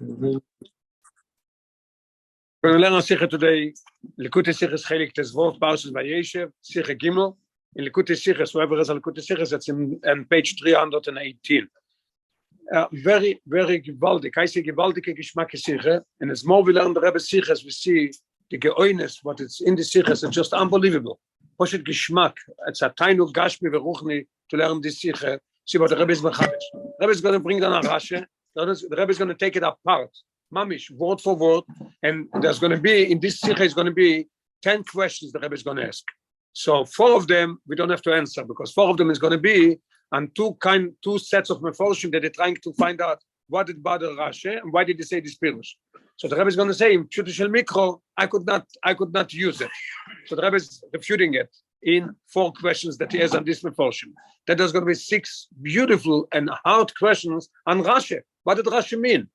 We're going to learn on Sicha today. Likkutei Sichos Chelek Tezvot, Parshas Vayeishev, Sicha Gimel. In Likkutei Sichos, whoever is on Likkutei Sichos, it's on page 318. Very, very gewaltig. I say gewaltige Geschmack Sicha, and as more we learn the Rebbe Sichos, we see the geoines, what it's in the Sichos, it's just unbelievable. Poshet Geschmack. It's a tainu gashmi veruchni to learn this Sicha. See what the Rebbe is mechadesh. The Rebbe is going to bring down a Rashi. The Rebbe is going to take it apart, mamish, word for word, and there's going to be, in this Sicha, is going to be 10 questions the Rebbe is going to ask. So 4 of them, we don't have to answer, because 4 of them is going to be on two sets of meforshim that they're trying to find out what did bother Rashi, and why did he say this pirush. So the Rebbe is going to say, in Pshuto Shel Mikro, I could not use it. So the Rebbe is refuting it in 4 questions that he has on this meforshim. That there's going to be 6 beautiful and hard questions on Rashi. What did Rashi mean?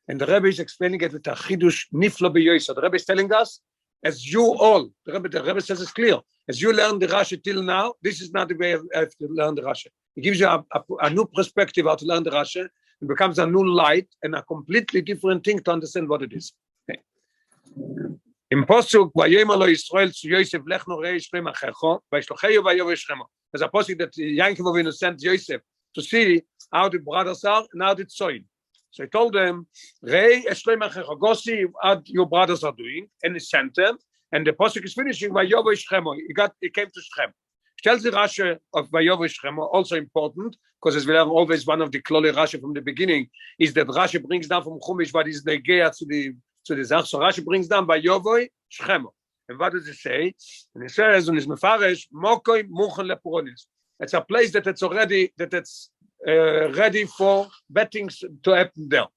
And the Rebbe is explaining it with a chidush niflo b'yoysa. The Rebbe is telling us, as you all, the Rebbe says it's clear, as you learn the Rashi till now, this is not the way to learn the Rashi. He gives you a new perspective how to learn the Rashi. It becomes a new light and a completely different thing to understand what it is. Okay. In Posuk, Vayemer lo Yisrael to Yosef lechno rei shlem achecho, vayishlocheyu vayover shchemo. There's a Posuk that Yankov Avinu sent Yosef to see how the brothers are and how the tzoin. So he told them, Rei shlem achecho, go see how your brothers are doing, and he sent them. And the Posuk is finishing vayover shchemo. He came to Shchem. Tells the Rashi of Vayover Shchemo, also important, because as we learn always one of the Klole Rashi from the beginning, is that Rashi brings down from Chumash what is the Geya to the Zach. So Rashi brings down Vayover Shchemo. And what does it say? And it says, and it's Mefarish, Mokoi Muchen Lepuronis. It's a place that it's already, ready for bad things to happen there.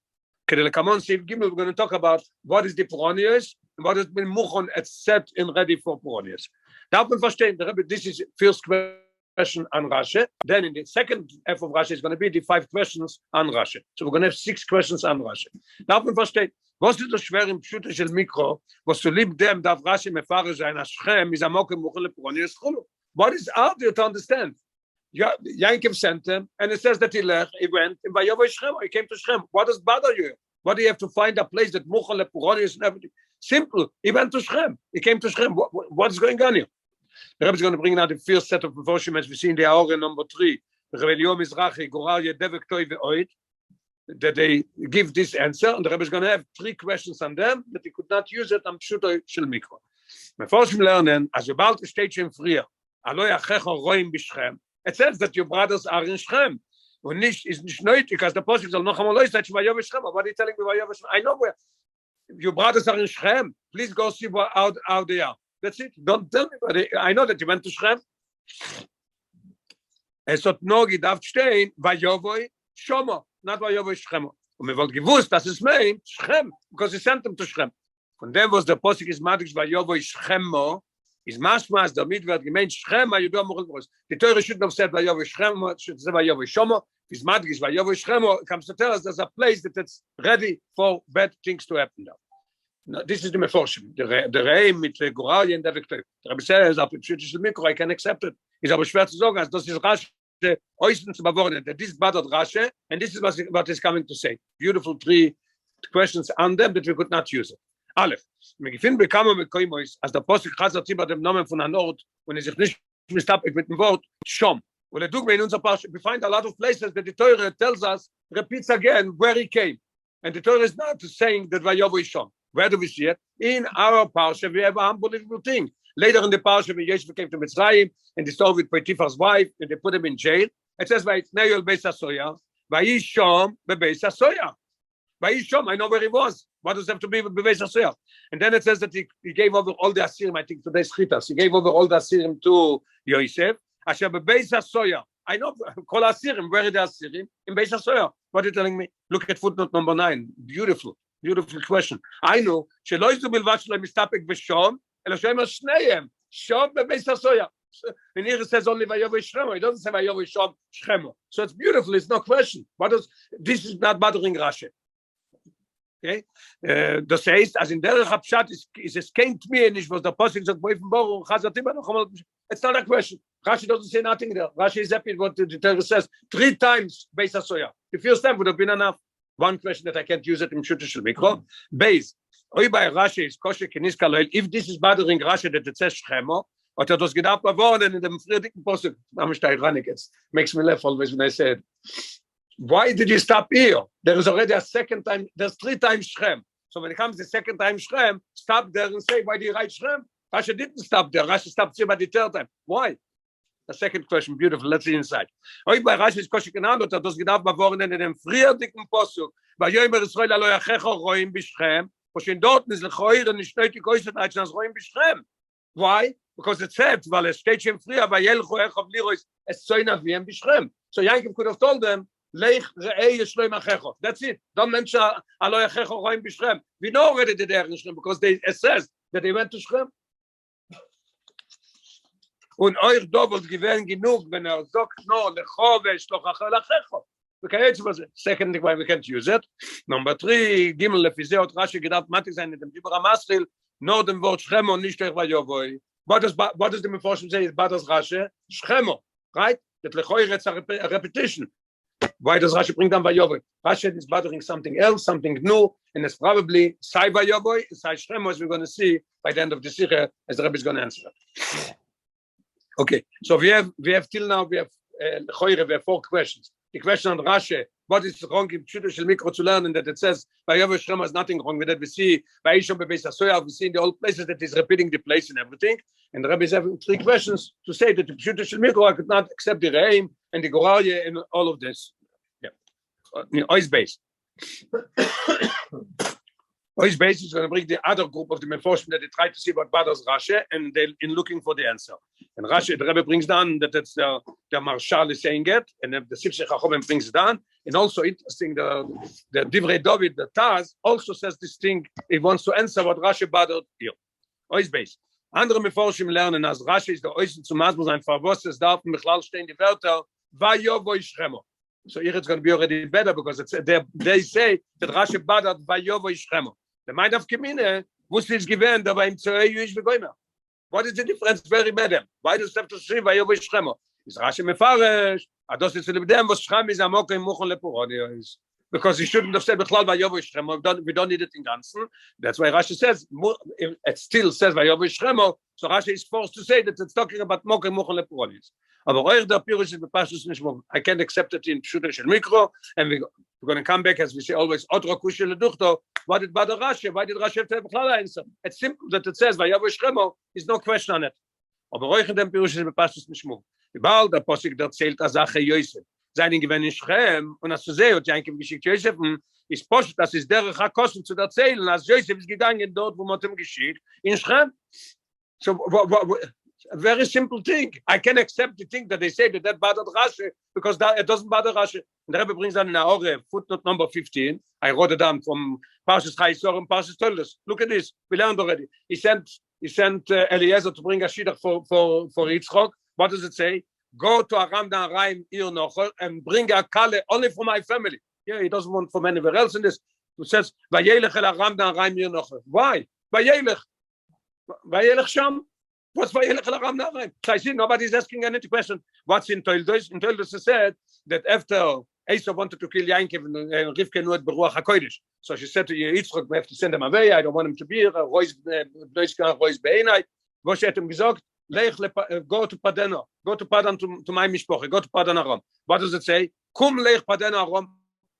We're going to talk about what is the Puronius and what has been Muchen, it's set and ready for Puronius. Darf man verstehen, this is first question on Rashi. Then in the second half of Rashi is going to be the 5 questions on Rashi. So we're going to have 6 questions on Rashi. Darf man verstehen, was ist das schwer im Pshuto Shel Mikro, was zu lieb dem darf Rashi mefarish sein, Hashem is a mokem muchel lepuronis chulu. What is harder to understand? Yankov sent him, and it says that he went, in Vayover Shchem, he came to Shchem. What does bother you? What do you have to find a place that muchel lepuronis and everything? Simple. He went to Shchem. He came to Shchem. What's going on here? The Rebbe is going to bring out the first set of meforshim as we see in the Aore number 3. The Rebbe Mizrahi, Goral Yedevek Toi Ve'oid, that they give this answer, and the Rebbe is going to have 3 questions on them, but he could not use it on Pshuto Shel Mikro. Meforshim lernen, as you bald steht schon früher, Aloy Achecho Roim B'Shchem. It says that your brothers are in Shchem. Und nicht, is nicht nötig, because the Apostle soll noch einmal leuchten, Vayover Shchem. What are you telling me, Vayover Shchem? I know where. Your brothers are in Shchem. Please go see how they are. That's it. Don't tell me, but I know that you went to Shchem. Es hat nur gedacht stehen, Vayover Shomo, not Vayover Shchemo. Und wir wollten gewusst, dass es meint Shchem, because he sent them to Shchem. Von dem, was der Posik ist, Matrix Vayover Shchemo, is mashmas, damit wird gemeint Shchem, Ayudah Mochel. The Torah shouldn't have said Vayover Shchemo, should say Vayover Shomo. Is Matrix Vayover Shchemo comes to tell us there's a place that's ready for bad things to happen now. No, this is the meforshim. The Reim mit Goral and Devek Toi. The Rebbe says, after Pshuto Shel Mikro, I can accept it. It's aber schwer zu sagen, as das ist Rashi, äußern zu bewornen, that this bothered Rashi, and this is what is coming to say. Beautiful 3 questions on them that we could not use it. Aleph, wir gefunden bekamen mit Koimois, als der Posuk Chazat über dem Namen von Hanort, und sich nicht mistapik mit dem Wort Shom. Und Dugme in unser Parshas, we find a lot of places that the Torah tells us, repeats again where he came. And the Torah is not saying that Vayover is Shom. Where do we see it? In our Parsha, we have an unbelievable thing. Later in the Parsha, when Yeshua came to Mitzrayim, and they saw with Potiphar's wife, and they put him in jail, it says, Vayitneu Beis HaSoya, Vayishom Bebeis HaSoya. Vayishom, I know where he was. What does it have to be with Bebeis HaSoya? And then it says that he gave over all the Asirim, I think today's Chitas, he gave over all the Asirim to Yosef. Asher Bebeis HaSoya. I know, call Asirim, where are the Asirim? In Beis HaSoya. What are you telling me? Look at footnote number 9. Beautiful question. I know, שלא יזו בלבד שלהם מסתפק בשום, אלא שהם שניהם, שום בבייס הסויה. And here it says only Vayover Shchemo. It doesn't say Vayover Shchemo. So it's beautiful, it's no question. This is not bothering Rashi. Okay? Das heißt, as in der Rapshat is es kein Tmir, nicht was der Apostel sagt, wo ich von Boru, it's not a question. Rashi doesn't say nothing there. Rashi is happy with what the Torah says. 3 times Beis HaSoya. The first time would have been enough. One question that I can't use it in Pshuto Shel Mikro. Base. By Rashi is kosher keniska loel. If this is bothering Rashi that it says Shchemo, or that was gedacht geworden in dem friedigen Posuk. It makes me laugh always when I say it. Why did you stop here? There is already a second time. There's 3 times Shem. So when it comes the second time Shem, stop there and say, why do you write Shem? Rashi didn't stop there. Rashi stopped here by the 3rd time. Why? The second question, beautiful. Let's see inside. By Rashi is kosher genannt, that was gedacht geworden in dem friedigen Posuk. Vayemer Israel alo yachecho roim b'Shem. In Dorten is lechoir and nicht nötig Äußerheit als Roim b'Shem. Why? Because it said, weil es steht schon früher, bei Yelcho Echav Lirois, es Zoyna V'yem b'Shem. So Yankov could have told them, Lech Re'ei Yeshloim Achecho. That's it. Don't mention Alo Yachecho Roim b'Shem. We know already that they're in Shem, because it says that they went to Shem. Und euch doppelt gewähren genug, wenn sagt, no, Lecho V'Shloch Achecho. Second why we can't use it. Number 3, Gimel Lefizeh Rashi gedacht, matig sein in dem Dibra Masril, nur dem Wort Shchemo, nicht euch Vayovoi. What does the Meforshim say? What does Rashi? Shchemo, right? That lechoir it's a repetition. Why does Rashi bring down Vayovoi? Rashi is bothering something else, something new, and it's probably Sai Vayovoi, Sai Shchemo, as we're going to see by the end of the Sicha, as the Rebbe is going to answer it. Okay, so we have till now, we have 4 questions. The question on Rashi, what is wrong in Pshuto Shel Mikro to learn, and that it says Vayeishev Shem has nothing wrong with that. We see Vayeishev Bebeis Hasoya, we see in the old places that he's repeating the place and everything. And the Rebbe is having 3 questions to say that the Pshuto Shel Mikro I could not accept the Reim and the Goralye and all of this. Yeah, Ois base. Ois base is going to bring the other group of the Meforshim that they try to see what bothers Rashi, and they're in looking for the answer. And Rashi, the Rebbe brings down that it's the Marshal is saying it, and then the Sifsei Chachomim brings it down. And also interesting, the Divrei David, the Taz, also says this thing. He wants to answer what Rashi bothered here. Ois base. Andere Meforshim lernen, as Rashi is the Oisen zum Masbel sein, was es darf im Michlal stehen die Wörter, Vayovoi Shchemo. So here it's going to be already better because it's, they say that Rashi bothered Vayovoi Shchemo. The mind of Kemine, wusste es gewähnt, aber im Zohei Yuish Begoymer. What is the difference? Very madam. Why does it have to say Vayovoi Shchemo? Is Rashi Mefaresh, Ados is to them was Shchem is Amokim Muchon Leporodios. Because he shouldn't have said Bechlal Vayovoi Shchemo. We don't need it in Ganzen. That's why Rashi says, it still says Vayovoi Shchemo, so Rashi is forced to say that it's talking about Mokim Muchon Leporodios. Aber euch der Pirush is Parshas nicht more. I can't accept it in Pshuto Shel Mikro, and we're going to come back, as we say always, Otro Kushel Leduchto. What did bother Rashi? Why did Rashi have to have a answer? It's simple that it says Vayovoi Shchemo. There's no question on it. Aber euch der Pirush is Parshas nicht more. Bald der Posik erzählt a Sache Yosef. Seinen gewinnen Schem und as zu sehen und Jakob geschickt Yosef ist post, das ist der Kosten zu erzählen, als Yosef ist gegangen dort, wo man ihm geschickt in Schem. So a very simple thing. I can accept the thing that they say that bothered Rashi because it doesn't bother Rashi. And the Rebbe brings down in our footnote number 15. I wrote it down from Parshas Chayesor and Parshas Toldos. Look at this. We learned already. He sent Eliezer to bring a shidduch for Yitzchok. What does it say? Go to Aram Dan Raim Ir Nocher and bring a kale only for my family. Yeah, he doesn't want from anywhere else in this. It says Vayelech El Aram Dan Raim Ir Nocher. Why? Vayelech Sham. What's Vayelech El Aram Dan Raim? So I see nobody's asking any question. What's in Toldos? In Toldos it said that after Esau wanted to kill Yankov and Rivka knew it Beruach HaKodesh. So she said to Yitzchok, we have to send him away. I don't want him to be here. Rois Beinai. Was she had him gesagt? Go to Padana. Go to Padan to my mishpoche. Go to Padan Aram. What does it say? Kum lech Padan Aram.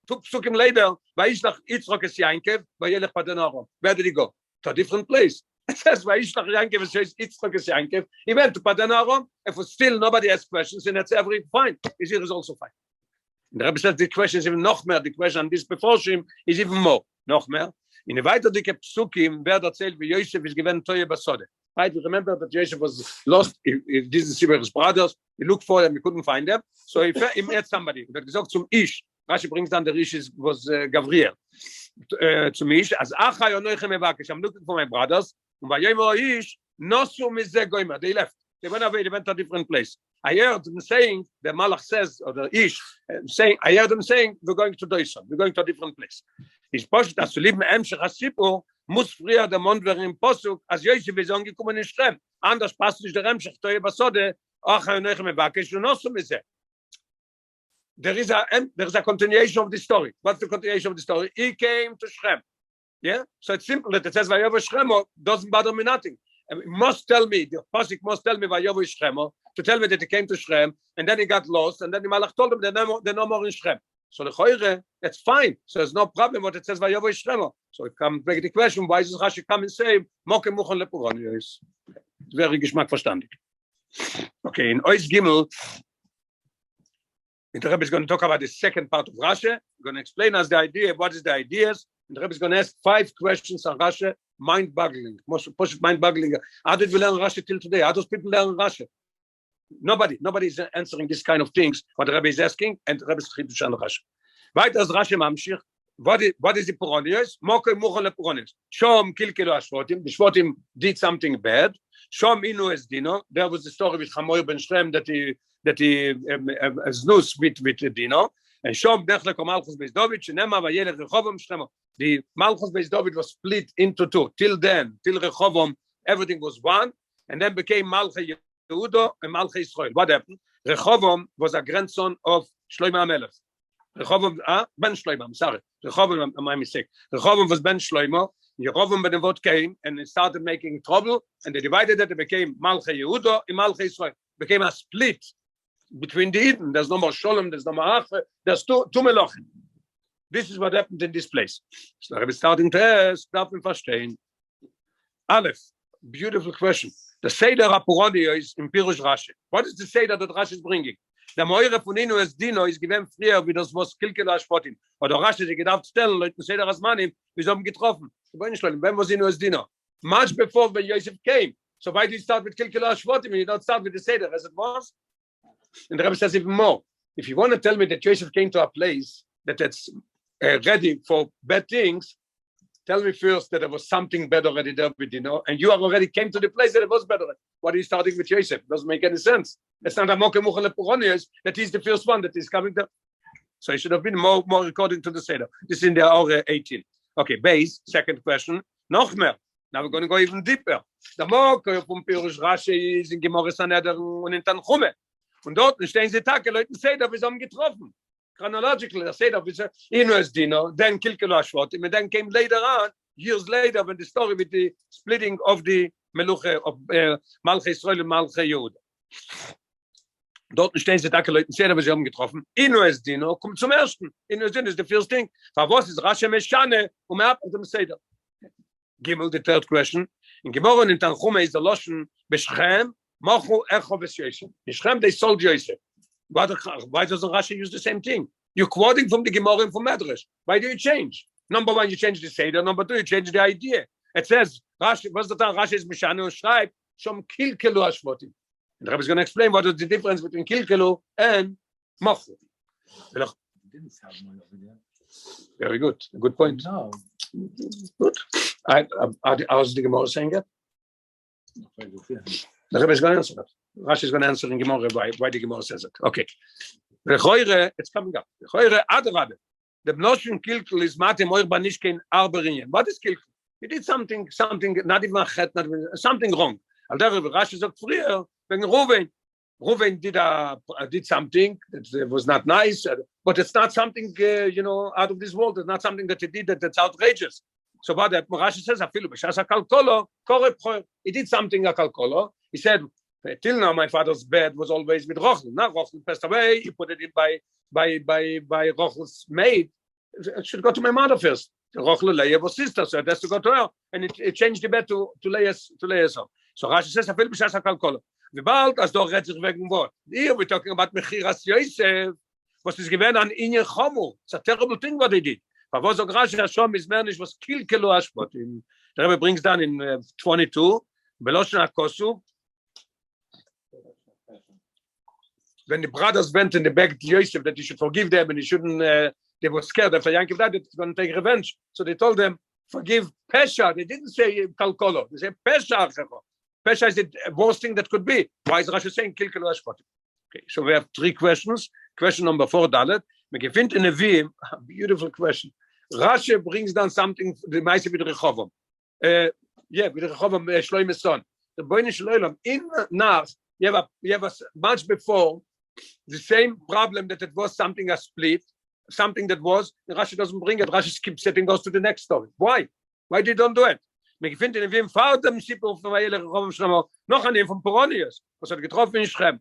Took psukim later. Vayishlach Yitzchok es Yankov. Vayelech Padan Aram. Where did he go? To a different place. It says Vayishlach Yankov. It says Yitzchok es Yankov. He went to Padan Aram. If still nobody has questions, and that's every fine. His ear is also fine. And the Rebbe says the question is even noch mehr. The question on this before him is even more. Noch mehr. In the weiter dicke psukim, wer erzählt, wie Yosef is given Toye Basode. Right, we remember that Yosef was lost. He didn't see his brothers. He looked for them. He couldn't find them. So he met somebody. He gesagt zum Ish. Rashi brings down the Ish was Gavriel. Zum Ish. As Achai onoichem evakish. I'm looking for my brothers. And vayomer Ish nosu mizeh goyma. They left. They went away. They went to a different place. I heard them saying, the Malach says, or the Ish saying, I heard them saying, we're going to Doison. We're going to a different place. It's possible that to live in Emshech HaSipur, muss früher der Mond wäre im Posuk, als Yosef ist angekommen in Shrem. Anders passt nicht der Emshech Toye Basode, ach, Neuchem Evakish, und noch so mit there is a continuation of the story. What's the continuation of the story? He came to Shem. Yeah, so it's simple that it says Vayeishev Shchemo doesn't bother me nothing. And it must tell me, the Pasuk must tell me Vayeishev Shchemo to tell me that he came to Shem and then he got lost and then the Malach told him they're no more in Shem. So the Choire, it's fine. So there's no problem what it says Vayeishev Shchemo. So it comes back the question, why does Rashi come and say Moke Muchon Leporonios? Very Geschmack verstandig. Okay, in Ois Gimel, the Rebbe is going to talk about the second part of Rashi. He's going to explain us the idea, what is the ideas. And the Rebbe is going to ask 5 questions on Rashi, mind-boggling. Most mind-boggling. How did we learn Rashi till today? How does people learn Rashi? Nobody is answering this kind of things, what the Rebbe is asking, and the Rebbe is trying to understand Rashi. Weiter as Rashi Mamshich, what is the Poronius? Moke Muchon Leporonius. Shom Kilkelo Ashvotim. The Shvotim did something bad. Shom Inu Es Dino. There was the story with Chamoy ben Shlem that he znus with Dino. And Shom Dechlek Malchus Beis David. Shenema Vayelech Rechovom Shlemo. The Malchus Beis David was split into 2. Till then, till Rechovom, everything was one, and then became Malchei Yehuda and Malchei Israel. What happened? Rechovom was a grandson of Shlomo HaMelech. Rechovom, Ben Shlomo, I'm sorry. Rechovom, my mistake. Rechovom was Ben Shlomo. Yehovam ben Nevot came and it started making trouble, and they divided it. It became Malchei Yehuda and Malchei Israel. It became a split between the Eden. There's no more Sholem, there's no more Ache, there's two Melochim. This is what happened in this place. So the Rebbe is starting to ask, darf man verstehen. Aleph, beautiful question. The Seder HaPurodio is in Pirush Rashi. What is the Seder that Rashi is bringing? Der Moire von Inu es Dino ist gewähnt früher, wie das was Kilkelo Ashvotim. Oder Rashi sich gedacht stellen, Leute, Seder Asmanim, wir haben getroffen. When was Inu es Dino? Much before when Vayeishev came. So why do you start with Kilkelo Ashvotim and you don't start with the Seder as it was? And the Rebbe says even more. If you want to tell me that Yosef came to a place that it's ready for bad things, tell me first that there was something bad already there with Dino, and you already came to the place that it was better. What are you starting with Yosef? Doesn't make any sense. It's not a Moke Muchon Leporonios that he's the first one that is coming there. So it should have been more according to the Seder. This is in the hour 18. Okay, base, second question. Noch mehr. Now we're going to go even deeper. The Moke from Pirush Rashi is in Gemara Sanhedrin und in Tanchume. Und dort stehen sie Tage, Leute, Seder, wir haben getroffen. Chronologically, the Seder was Inu es Dino, then Kilkelo Ashvotim, and then came later on, years later, when the story with the splitting of the Meluche of Malchei Israel and Malchei Yehuda. Dort stehen sie Tage, Leute, Seder, wir haben getroffen. Inu es Dino, kommt zum ersten. Inu es Dino is the first thing. Was ist Rashi Meshane, ab dem Seder. Gimel, the third question. In Gemara in Tanchume is the Loshen B'Shechem, Machu Echo B'Yosef. In Shechem they sold Yosef. Why doesn't Rashi use the same thing? You're quoting from the Gemara and from Medrash. Why do you change? Number 1, you change the Seder. Number 2, you change the idea. It says, Rashi, what's the time? Rashi is Mishanu and Schreib, Shom Kilkelo Ashvotim. And the Rebbe is going to explain what is the difference between Kilkelo and Machu. Very good. A good point. No. Good. How's the Gemara saying it? The Rebbe is going to answer that. Rashi is going to answer in Gemara why the Gemara says it. Okay. It's coming up. The notion Kilkel is Matem Oir Banishkein Arberinyan. What is Kilkel? He did something, not even a chet, not even something wrong. Rashi said früher, when Reuven did something that was not nice, but it's not something out of this world. It's not something that he did that's outrageous. So what Rashi says, he did something a kalkolo. He said, till now my father's bed was always with Rochel. Now Rochel passed away. He put it in by Rochel's maid. It should go to my mother first. Rochel Leah was sister, so it has to go to her. And it changed the bed to Leah's home. So Rashi says, "Afil b'shas hakalkolo." V'bald as doch redt sich wegen Wort. Here we're talking about Mechiras Yosef. Was is given an inyan chomu. It's a terrible thing what they did. But was Rashi Hashom is mernish was Kilkelo Ashvotim. The Rebbe brings down in 22. Beloshon HaKosu. When the brothers went and they begged Yosef that he should forgive them and he shouldn't, they were scared after Yankov died, it's going to take revenge. So they told them, forgive Pesha. They didn't say Kalkolo. They said Pesha. Pesha is the worst thing that could be. Why is Rashi saying Kilkelo Ashvotim? Okay, so we have 3 questions. Question number 4, Dalet. We can find in a Nevi'im, a beautiful question. Rashi brings down something, the Maaseh with Rechovom. With Rechovom, Shloime's son. The Boine Shloilom, in Nach, you have a much before, The same problem that it was something a split, something that was, Rashi doesn't bring it. Rashi keeps setting goes to the next story. Why? Why they don't do it? Me gefindt in dem Fall dem Sipur von Vayeishev Rom Shlomo, noch an dem von Poronius, was hat getroffen in Schem.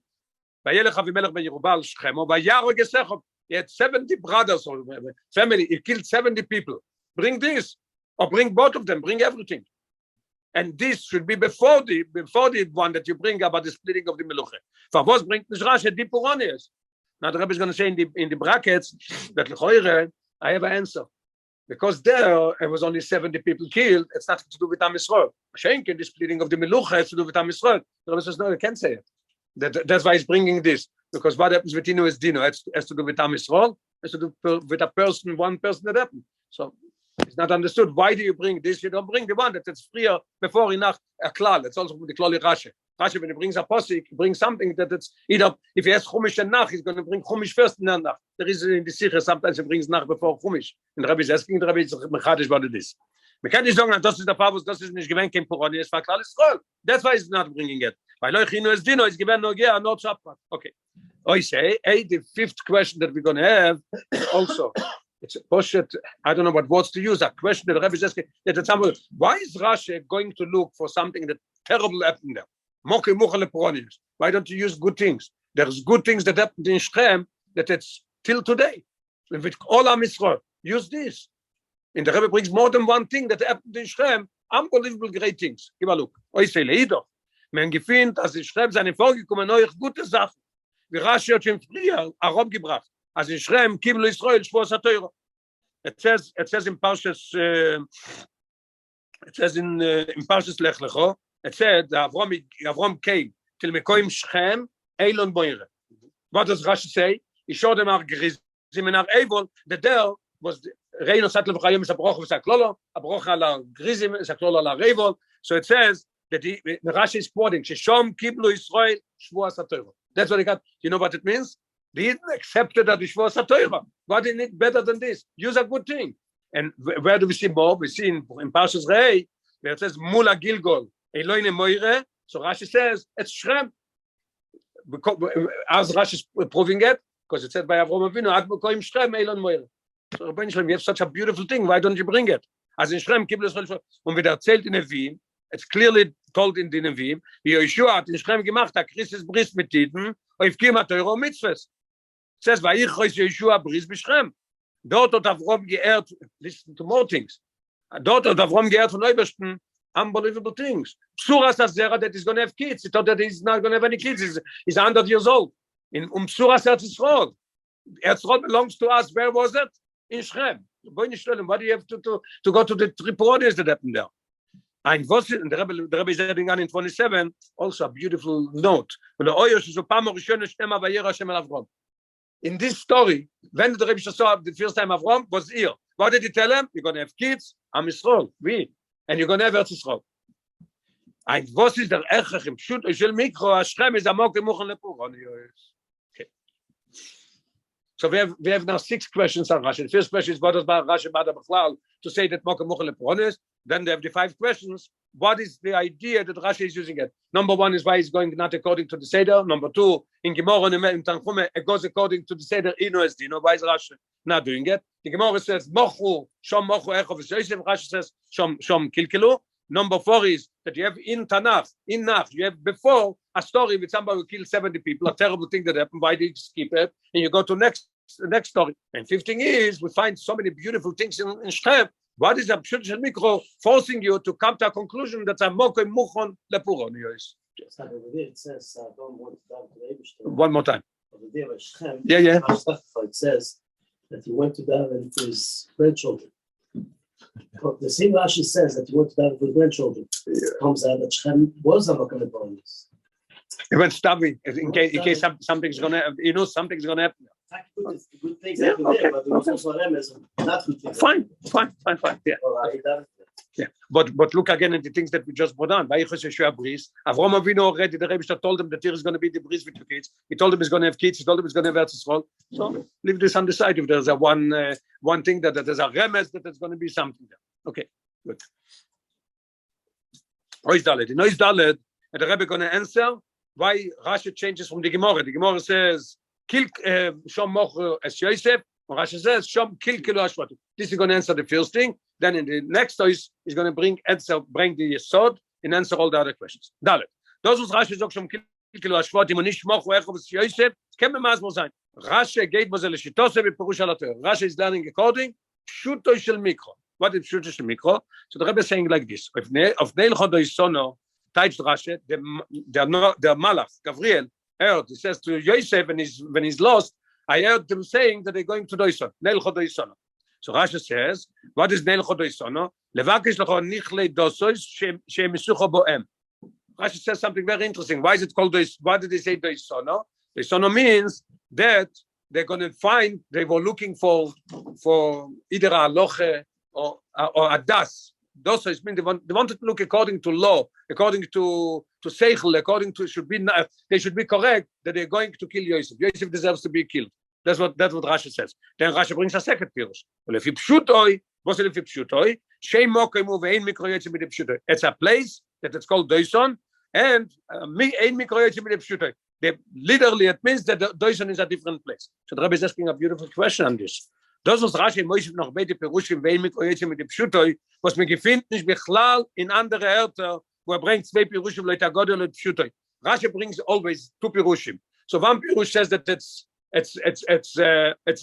Vayeishev Avimelech ben Yerubal Schem, und Vayaro Gesechov, he had 70 brothers or family, he killed 70 people. Bring this, or bring both of them, bring everything. And this should be before the one that you bring about the splitting of the Meluche. For what bring Rashi the Poronius? Now the Rebbe is going to say in the brackets that I have an answer. Because there it was only 70 people killed, it's nothing to do with Am Yisrael. Schenken, the splitting of the Melucha has to do with Am Yisrael. The Rebbe says, no, you can't say it. That's why he's bringing this. Because what happens with Dino is Dino. It has to do with Am Yisrael, has to do with a person, one person that happened. So it's not understood. Why do you bring this? You don't bring the one that's freer before enough a klal. It's also the klali Rashi. Rashi, when he brings a posik, he brings something that it's either, if he has Chumash and Nach, he's going to bring Chumash first and then Nach. There is in the Sicha, sometimes he brings Nach before Chumash. And the Rabbi is asking, the Rabbi is mechadish what it is. We can't just say, das ist der Pavus, das ist nicht gewähnt, kein Poroni, es war klar, es roll. That's why he's not bringing it. Weil Leuchino is Dino, it's gewähnt no Gea, no Chapman. Okay. I say, the fifth question that we're going to have, also, it's bullshit. I don't know what words to use. A question that Rabbi is asking, why is Rashi going to look for something that terrible happened there? Why don't you use good things? There's good things that happened in Shem that it's till today. With all Am Yisrael, use this. And the Rebbe brings more than one thing that happened in Shem, unbelievable great things. Give a look. I say, Leider, man gefindt, als in Shem seine vorgekommen neue gute Sachen. Wie Rashi hat schon früher herumgebracht. Als in Shem, Kiblu Israel, Shvos HaTorah. It says in Parshas, in Parshas Lech Lecho, it said that Avram came till Mekoim Shechem, Eilon Moire. What does Rashi say? He showed them our Grizim and our Evil, that there was Reino Satlev Chayim is a broch of Saklolo, a broch ala Grizim is a klolo ala Evil. So it says that the Rashi is quoting, Sheshom Kiblu Israel, Shvuas HaTorah. That's what he got. You know what it means? They didn't accept that the Shvuas HaTorah. What do you need better than this? Use a good thing. And where do we see more? We see in Parshas Rei, where it says Mula Gilgol. Eloine Moire, so Rashi says it's Shrem. As Rashi is proving it, because it said by Avraham Avinu, Ad Mekoim Shrem, Elon Moire. So Rabbi Shrem, you have such a beautiful thing. Why don't you bring it? As in Shrem, Kibble Israel. Und wird erzählt in Neviim, it's clearly told in the Neviim, wie Yeshua hat in Shrem gemacht, a Christus Bris mit Tiden, auf Kima Teuro Mitzvahs. It says, Vayichois Yeshua Bris b'Shrem. Dort hat Avraham geehrt, listen to more things. Dort hat Avraham geehrt von Neubesten, unbelievable things. Psuras Azera that is going to have kids. He thought that he's not going to have any kids. He's 100 years old. In Psuras Erzrol. Erzrol belongs to us. Where was it? In Shrem. What do you have to go to the three parodies that happened there? And the Rebbe is adding on in 27, also a beautiful note. In this story, when the Rebbe saw the first time Avram was here, what did he tell him? You're going to have kids. Am Yisrael. And you're going to have Eretz Yisrael. And what is the Echach im Pshut Shel Mikro Hashem is Amok Emuchen Lepur. Okay. So we have now 6 questions on Rashi. The first question is what does Rashi Bada B'chlal to say that Mok Emuchen Lepur is. Then they have the 5 questions. What is the idea that Rashi is using it? Number 1 is why he's going not according to the Seder. Number 2, in Gemara in Tanchume, it goes according to the Seder. Ino es Dino. Why is Rashi not doing it? The Gemara says Mochu Shom Mochu Echov Vayeishev. Rashi says Shom Kilkelu. Number 4 is that you have in Tanakh, in Nach, you have before a story with somebody who killed 70 people, a terrible thing that happened. Why did you skip it? And you go to the next story. And 15 is we find so many beautiful things in Shem. What is the Pshut Shel Mikro forcing you to come to a conclusion that's a Mokoy Muchon Lepuron? It says, one more time. Yeah. It says that he went to daven for his grandchildren. The same Rashi says that he went to daven for his grandchildren. It comes out that Shem was a Mokoy Lepuron. He went stabbing in case something's going to happen. Something's going to happen. Good things happen there, but we also saw them as not good things. Fine. Yeah. But look again at the things that we just brought on. Vayeishev Yeshua Bris. Avraham Avinu already, the Rebbe told him that there is going to be the Bris with the kids. He told him he's going to have kids. He told him he's going to have Eretz Yisrael. So leave this on the side. If there's a one thing that there's a remes that there's going to be something there. Okay, good. Ois Dalet, and the Rebbe going to answer why Rashi changes from the Gemara. The Gemara says kill Shom Moch as Yosef, or Rashi says Shom kill Kilo Ashvat. This is going to answer the first thing. Then in the next choice is going to bring the Yesod and answer all the other questions. Dalet. Those who Rashi sagt Shom kill Kilo Ashvat, und nicht Moch as Yosef, kann man mal sein. Rashi geht was Leshitose bePerush alator. Rashi is learning according Pshuto shel Mikro. What is Pshuto shel Mikro? So the Rebbe is saying like this: of Neil Chodo Isono, touched Rashi, the Malach Gabriel heard. He says to Yosef when he's lost, I heard them saying that they're going to Doison. Neil Chodo Isono. So Rashi says, what is Neil Chodo Isono? Levakish lecho nichle dosois she misucho boem. Rashi says something very interesting. Why is it called Dois? Why did they say Doisono? Doisono means that they're going to find, they were looking for either a loche or a das. Those means they wanted to look according to law, according to seichel, according to they should be correct that they're going to kill Yosef. Yosef deserves to be killed. That's what Rashi says. Then Rashi brings a second pirush. Well, if you pshutoi, what's it if you pshutoi? Shem mokai muvein mikroyetzi mit pshutoi. It's a place that it's called Doison, and ein mikroyetzi mit pshutoi. Literally, it means that Doison is a different place. So the Rebbe is asking a beautiful question on this. Das was Rashi Moshe noch beide Perushim vein mikroyetzi mit pshutoi, was mir gefindt nicht bichlal in andere Erter, wo bringt zwei Perushim leut agodel und pshutoi. Rashi brings always two Perushim. So one Perush says that it's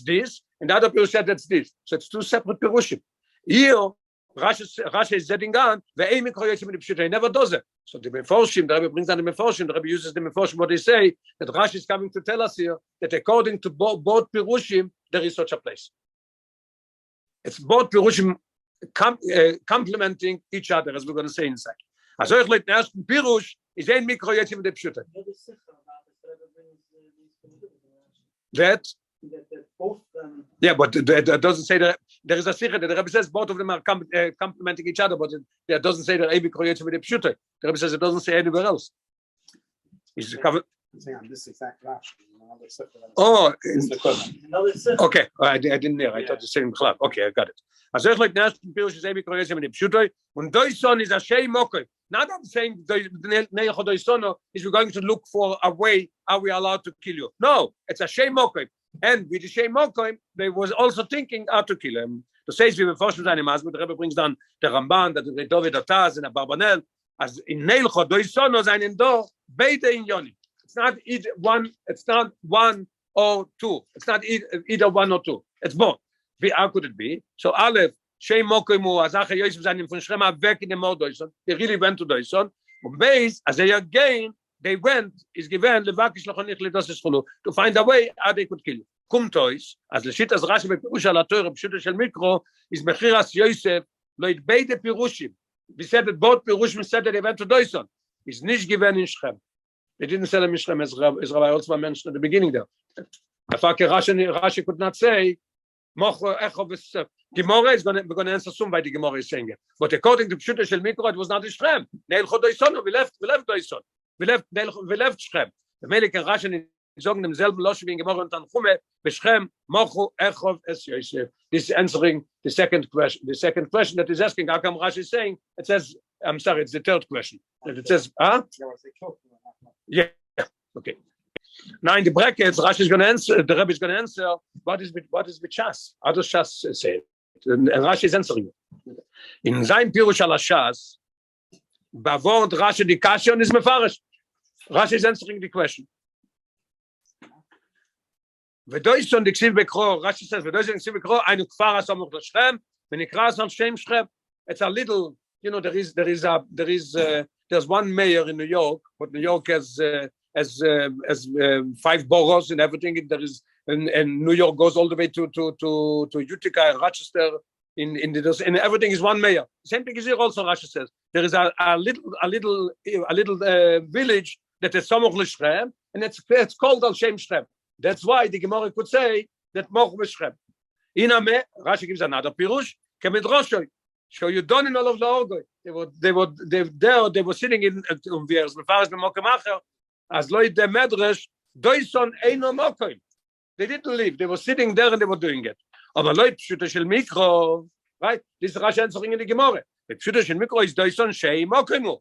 this, and the other Perush said that's this. So it's two separate Perushim. Here, Rashi is setting on vein mikroyetzi mit pshutoi. He never does it. So the Meforshim, the Rebbe brings on the Meforshim, the Rebbe uses the Meforshim, what they say, that Rashi is coming to tell us here that according to both Perushim, there is such a place. It's both Perushim complementing each other, as we're going to say inside. As I like the ersten Perush is ein mikroyetzi mit pshutoi. That yeah, but that doesn't say that there is a Sicha that the Rebbe says both of them are complementing each other, but it doesn't say that ein mikroyetzi mit pshutoi. The Rebbe says it doesn't say anywhere else. Is covered. On this exact Rashi. Oh, okay. I didn't know. I thought the same club. Okay, I got it. As I like the Pirush is ein mikroyetzi mit pshutoi, and Doison is a shei mokai. Not I'm saying the Neil Chodo Isono is we're going to look for a way how we are allowed to kill you. No, it's a shei mokai. And with the shei mokai, they was also thinking how to kill him. The says we before the Rebbe brings down the Ramban, that the David Ataz and the Barbanel, as in Neil Chodo Isono seinen do beide in Yoni. It's not either one. It's not one or two. It's not either one or two. It's both. How could it be? So Aleph, Shem Mokimu, Azacha Yosef Zanim von Shrema back in the Mod Doison. They really went to Doison. Base, as they again, they went, is given Levakish Lachonich Ledos Schulu to find a way how they could kill you. Kum Tois, as Leshit as Rashi bePerush al Torah Pshuto shel Mikro is Mechiras Yosef loit beide Pirushim. We said that both Pirushim said that they went to Doison. Is nicht given in Shem. They didn't say them in Shem as Rabbi Holtzman mentioned at the beginning there. I thought Rashi could not say Gemara is we're going to answer soon by the Gemara is saying it. But according to Pshuto shel Mikro, it was not in Shem. Neil Chodo Isono, we left Doison. We left Shem. The Melech and Rashi sagen demselben Losch wie in Gemara und Tanchume, Beschem, Mochu, Echov, Es Yosef. This is answering the second question. The second question that is asking, how come Rashi is saying, it says, I'm sorry, it's the third question. It says, Yeah, okay. Now in the brackets, Rashi is going to answer, the Rebbe is going to answer, what is with Shas? How does Shas say it? And Rashi is answering it. In sein Pirush al Shas, Bavor Rashi the Kashion is Mefarish. Rashi is answering the question. V'doison diksiv bekro. Rashi says v'doison diksiv bekro. Einu kfar asamuch l'Shem. V'nikras al Shem Shem. It's a little. There's one mayor in New York, but New York has 5 boroughs and everything. There is, and New York goes all the way to Utica and Rochester. And everything is one mayor. Same thing is here also. Rashi says there is a little village that is Samuch l'Shem, and it's called Al Shem Shem. That's why the Gemara could say that Moch v'Shem. Iname, Rashi gives another pirush. Kemidroshoy. So you done in all of the Orgoy. They were sitting in Viers. Mefaras b'Mokemacher as loy de Medrash Doison eino Mokoim. They didn't leave. They were sitting there and they were doing it. Aber loy Pshuto shel Mikro, right? This is Rashi answering in the Gemara. Pshuto shel Mikro is Doison shei Mokoimu.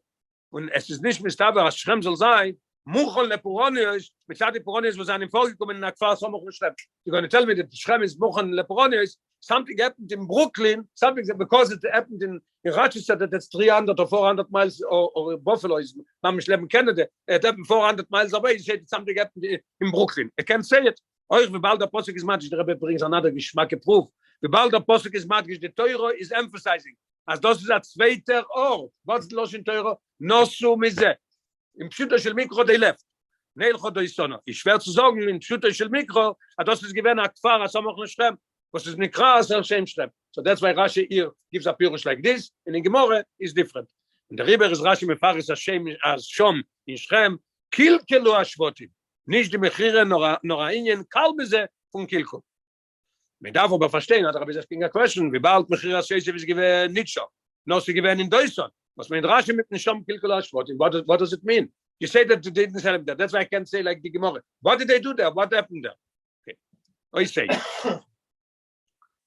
Und es ist nicht mistaber, as Shem soll sein, Muchon Leporonius, mit Zadi Poronius was an vorgekommen in der Kfar Somach Shrem. You're going to tell me that Shrem is Muchon Leporonius. Something happened in Brooklyn, something because it happened in Rochester that's 300 or 400 miles or Buffalo is Mam Shlem Canada. It happened 400 miles away. He said something happened in Brooklyn. I can't say it. Euch wie bald der Posuk is magisch, der Rebbe brings another Geschmack proof. Wie bald der Posuk is magisch, the Torah is emphasizing. As das ist a zweiter Ort. Was los in Torah? Nosu mize. Im Pshuto shel Mikro they left. Neil Chodo Isono. Ich schwer zu sagen, in Pshuto shel Mikro, das ist gewesen a Kfar, a Somach Shrem, was ist Nikra as Shem Shrem. So that's why Rashi here gives a pirush like this, and in Gemara is different. And the Riber is Rashi mefaris Hashem as Shom in Shrem, kilkelu ashvotim. Nicht die Mechire Norainien, Kalbese von Kilko. Man darf aber verstehen, hat Rabbi Zesking a question, wie bald Mechire Vayeishev ist gewesen nicht schon. No, sie gewesen in Deutschland. Was man in Rashi mit dem Shom Kilko ashvotim, what does it mean? You say that they didn't tell him that. That's why I can't say like the Gemara. What did they do there? What happened there? Okay. I say.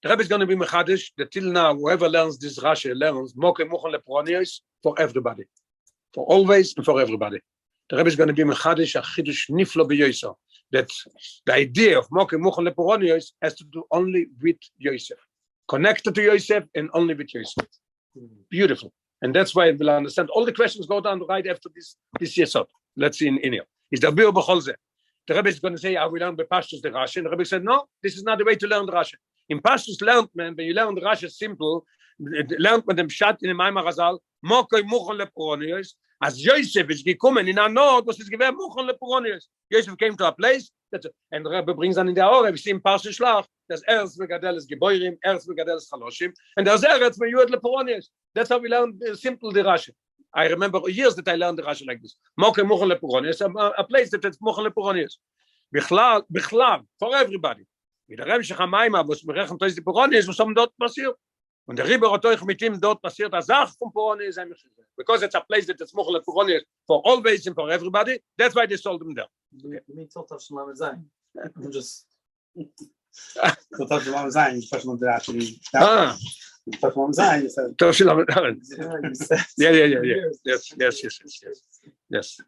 The Rebbe is going to be mechadish that till now, whoever learns this Rashi learns Moke Muchon Leporonius for everybody. For always and for everybody. The Rebbe is going to be mechadish a chidush niflo b'Yosef. That the idea of Moke Muchon Leporonius has to do only with Yosef. Connected to Yosef and only with Yosef. Beautiful. And that's why we'll understand. All the questions go down right after this yesod. Let's see in here. Is the Biur B'cholze. The Rebbe is going to say, I will learn by Parshas the Rashi. And the Rebbe said, no, this is not the way to learn the Rashi. In Parshas learned man, when you learn the Rashi simple, learned with them Shat in the Maimar Hazal, Mokoi Muchon Leporonius, as Yosef is gekommen in a nord, was is given Muchon Leporonius. Yosef came to a place, and the Rebbe brings on in the Aure, we see in Parshas Shlach, there's Eretz Megadeles Geboirim, Eretz Megadeles Chaloshim, and there's Eretz Meyuad Leporonius. That's how we learn simple the Rashi. I remember years that I learned the Rashi like this. Mokoi Muchon Leporonius, a place that it's Muchon Leporonius. Bichlal, for everybody. Mit der Rebbe Shachamaima, was berechnet ist die Poronius, was dort passiert. Und der Rebbe hat euch mit ihm dort passiert, a Sach von Poronius, because it's a place that it's Muchon Leporonius for always and for everybody. That's why they sold them there. You mean Totav Shalom Zayin? I'm just Totav Shalom Zayin. You touched on that actually. Totav Shalom Zayin. You said. Totav Shalom Zayin. Yes.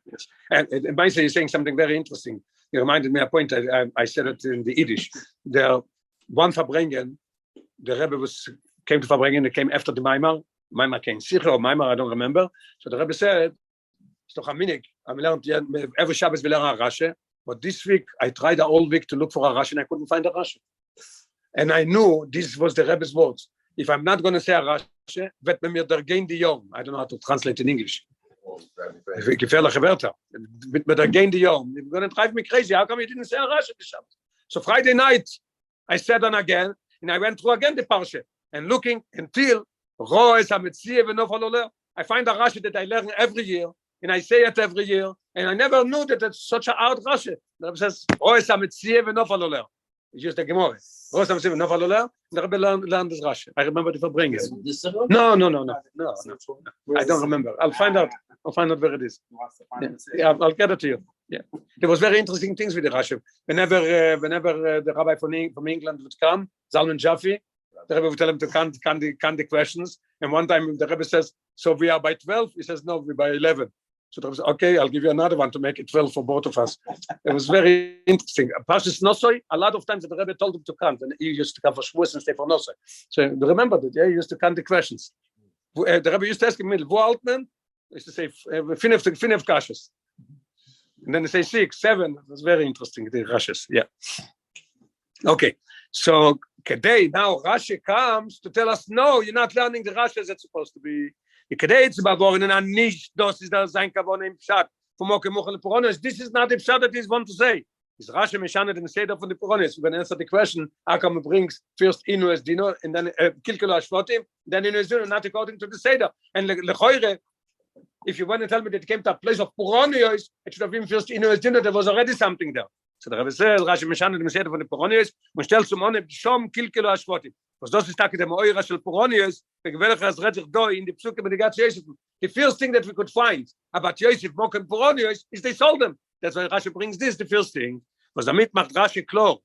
And by saying, you're saying something very interesting. You reminded me a point. I said it in the Yiddish. There, one Verbringen, the Rebbe came to Verbringen. It came after the Maimar. Maimar came Sicha or Maimar, I don't remember. So the Rebbe said, "It's doch a minig. I learned every Shabbos we learn a Rashi. But this week I tried the whole week to look for a Rashi and I couldn't find a Rashi. And I knew this was the Rebbe's words. If I'm not going to say a Rashi, wird mir der gehen die Yom. I don't know how to translate in English. Gefährliche Wörter. Mit der gehen die Yom. You're going to drive me crazy. How come you didn't say a Rashi this Shabbos? So Friday night, I sat on again, and I went through again the Parsha, and looking until I find a Rashi that I learn every year, and I say it every year, and I never knew that it's such a hard Rashi. The Rebbe says, it's just a Gemara. The Rebbe learned this Rashi. I remember the Verbringen. No. I don't remember. I'll find out where it is. Yeah, I'll get it to you. Yeah, there was very interesting things with the Rashi. Whenever the rabbi from England would come, Zalman Jaffe, the Rebbe would tell him to count the questions. And one time the Rebbe says, "So we are by 12?" He says, "No, we're by 11." So the Rebbe says, "Okay, I'll give you another one to make it 12 for both of us." It was very interesting. Parshas Nosoi, a lot of times the Rebbe told him to count, and he used to come for Shavuos and stay for Nosoi. So remember that, yeah, he used to count the questions. The Rebbe used to ask him, "Wo Altman?" He used to say, "Finef Kashas." And then they say 6, 7. It was very interesting, the Rashes. Yeah. Okay. So today, now Rashi comes to tell us, no, you're not learning the Rashi as it's supposed to be. This is not the pshat that he's want to say. Is Rashi Meshanet in the Seder from the Poronis? We're going to answer the question, how come it brings first Inu as Dino, and then Kilkelo Ashvotim, then Inu as Dino, not according to the Seder. And Lechoire, if you want to tell me that it came to a place of Poronios, it should have been first Inu as Dino, there was already something there. So the Rebbe says, Rashi Meshanet in the Seder from the Poronios, und stellt zum Onne, Shom Kilkelo Ashvotim. Was das ist der Moira shel Poronios, begewelch as Redzich do in the Psukim and the Gat Yosef. The first thing that we could find about Yosef, Mok and Poronios is they sold them. That's why Rashi brings this, the first thing. Was damit macht Rashi klar.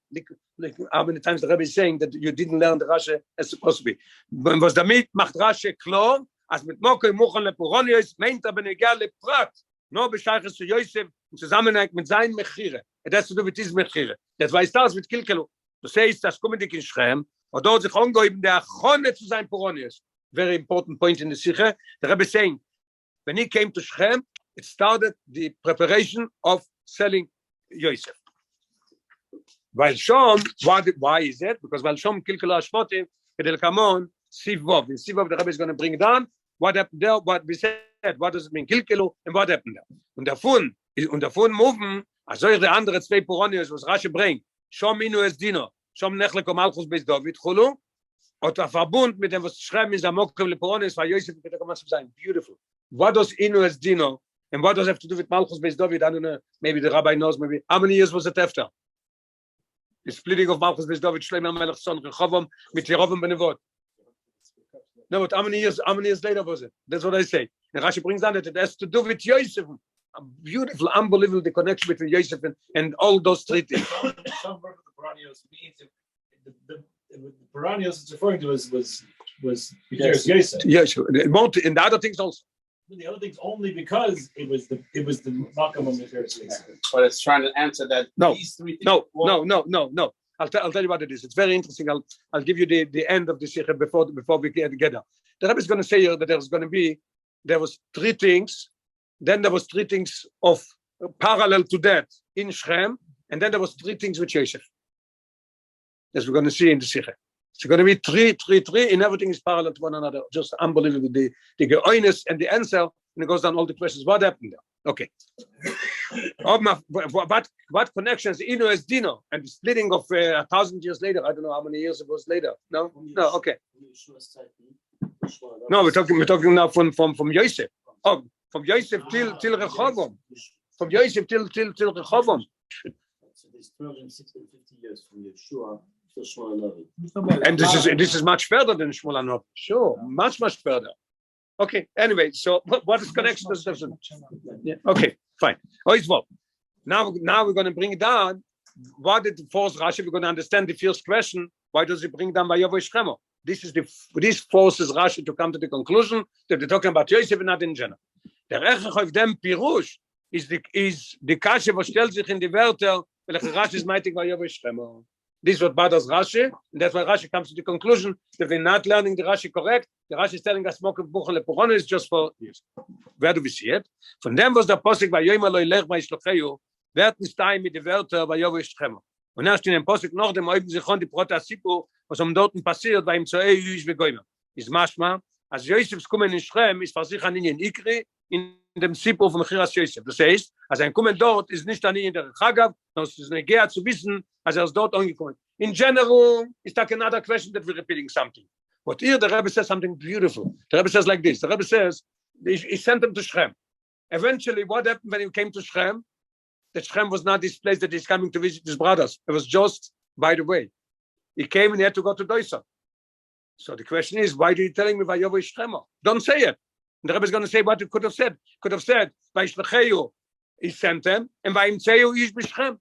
Like how many times the Rebbe is saying that you didn't learn the Rashi as supposed to be. Was damit macht Rashi klar, as mit Mok und Muchon le Poronios meint benegal le Prat. No bescheiches zu Yosef, im Zusammenhang mit seinen Mechire. Das hat zu tun mit diesem Mechire. Das weiß das mit Kilkelu. Das heißt, das kommt in Schrem, und dort sich angeben, der Achone zu sein Poronius. Very important point in the Sicha. The Rebbe is saying, when he came to Shechem, it started the preparation of selling Yosef. While Shom, why is that? Because while Shom Kilkelu Ashmotim, Kedel Kamon, Sivov. In Sivov, the Rebbe is going to bring down what happened there, what we said, what does it mean, Kilkelu, and what happened there. Und davon moving, also the andere zwei Poronius, was Rashi bringt, Shom Inu Es Dino, Shom Nechlek Malchus Beis David, Chulu, und der Verbund mit dem, was schreiben ist, Amokim Leponis, Vayeishev, beautiful. What does Inu Es Dino, and what does it have to do with Malchus Beis David? I don't know, maybe the rabbi knows, maybe. How many years was it after? The splitting of Malchus Beis David, Shlomo Melech's son, Rechovam, mit Yerovam Benevot. No, but how many years later was it? That's what I say. And Rashi brings down that it has to do with Yosef. A beautiful, unbelievable, the connection between Yosef and all those three things. Some work of the Baranios means the Baranios it's referring to was because Yosef. Yes, and the other things also. The other things only because it was the Malcolm of Yosef. But it's trying to answer that. No, these three things. No. I'll tell you what it is. It's very interesting. I'll give you the end of the Sicha before we get together. The Rebbe is going to say here that there was three things. Then there was three things of parallel to that in Shechem, and then there was three things with Yosef. As we're going to see in the Sicha. It's going to be three, and everything is parallel to one another. Just unbelievable. The geoinus and the answer, and it goes down all the questions. What happened there? Okay. What connections Inu Es Dino and the splitting of 1,000 years later? I don't know how many years it was later. No. Okay. No, we're talking now from Yosef. Oh, from Yosef till Rechovam. From Yosef till Rechovam. So there's 250 years from Yeshua to Shmuel. And this is much further than Shmuel Anovi. Sure, much further. Okay. Anyway, so what is connection? Yeah. Okay. Fine. Now we're going to bring down what did force Rashi. We're going to understand the first question. Why does he bring down Vayeishev? This forces Rashi to come to the conclusion that they're talking about Yosef and not in general. Der Echach of dem Pirush is the Kashe was stellt sich in die Wörter, weil Rashi is mighty Vayeishev. This is what bothers Rashi, and that's why Rashi comes to the conclusion that we're not learning the Rashi correct. The Rashi is telling us Mokev Buchel Leporon is just for years. Where do we see it? Von dem was der Posik Vayoyim Eloi Lech Vaishlocheyu, wird nicht ein mit die Wörter Vayeishev. Und erst in dem Posik noch dem Oiben Sichon die Protasipu, was dort passiert bei ihm zu Eish Begoyim. Ist machma, als Yosefs kommen in Schrem ist für sich an ihnen Ikri in dem Sipu von Chiras Yosef. Das heißt, als ein Kommen dort ist nicht an ihnen der Chagav, sondern es ist eine Geha zu wissen, als ist dort angekommen. In general, is that another question that we're repeating something. But here the Rebbe says something beautiful. The Rebbe says like this. The Rebbe says, he sent him to Shechem. Eventually, what happened when he came to Shechem? That Shechem was not this place that he's coming to visit his brothers. It was just by the way. He came and he had to go to Doisa. So the question is, why are you telling me Vayeishev? Don't say it. And the Rebbe is going to say what he could have said. Could have said, Vayeishev, he sent them, and Vayimtzeyu ish b'Shechem.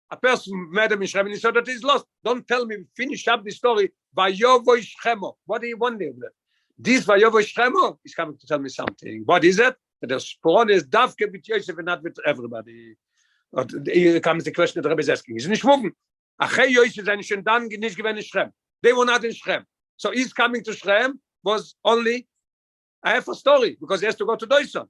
A person met him in Shechem and he said that he's lost. Don't tell me, finish up the story. Vayeishev. What do you want there? This Vayeishev is coming to tell me something. What is it? That the Sporon is Davke with Yosef and not with everybody. Here comes the question that the Rebbe is asking. He's nicht moving. Achei Yosef sind schon dann nicht gewesen in Shechem. They were not in Shechem. So he's coming to Shechem was only a half a story because he has to go to Doison.